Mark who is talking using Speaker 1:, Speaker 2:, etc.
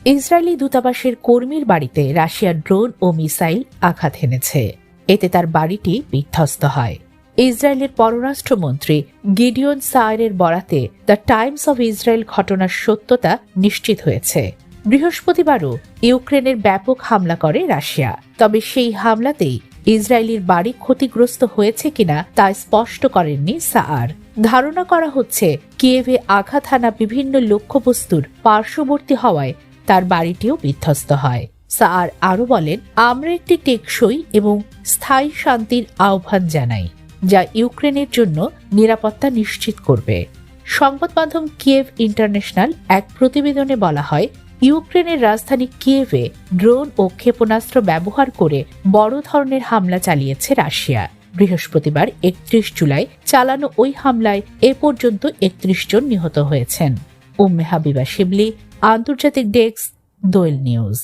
Speaker 1: Israeli দূতাবাসের কর্মীর বাড়িতে রাশিয়ার ড্রোন ও মিসাইল আঘাত এনেছে। এতে তার বাড়িটি বিধ্বস্ত হয়। ইসরায়েলের পররাষ্ট্রমন্ত্রী গিডিওন সায়ারের বরাতে দ্য টাইমস অব ইসরায়েল ঘটনার সত্যতা নিশ্চিত হয়েছে। বৃহস্পতিবারও ইউক্রেনের ব্যাপক হামলা করে রাশিয়া, তবে সেই হামলাতেই ইসরায়েলির বাড়ি ক্ষতিগ্রস্ত হয়েছে কিনা তা স্পষ্ট করেননি সায়ার। ধারণা করা হচ্ছে কিয়েভে আঘাত হানা বিভিন্ন লক্ষ্যবস্তুর পার্শ্ববর্তী হওয়ায় তার বাড়িটিও বিধ্বস্ত হয়। সায়ার আরও বলেন, আমরা একটি টেকসই এবং স্থায়ী শান্তির আহ্বান জানাই, যা ইউক্রেনের জন্য নিরাপত্তা নিশ্চিত করবে। সংবাদ মাধ্যম কিয়েভ ইন্টারন্যাশনাল এক প্রতিবেদনে বলা হয়, ইউক্রেনের রাজধানী কিয়েভে ড্রোন ও ক্ষেপণাস্ত্র ব্যবহার করে বড় ধরনের হামলা চালিয়েছে রাশিয়া। বৃহস্পতিবার 31 জুলাই চালানো ওই হামলায় এ পর্যন্ত 31 জন নিহত হয়েছেন। উম্মে হাবিবা শিবলি, আন্তর্জাতিক ডেস্ক, দোয়েল নিউজ।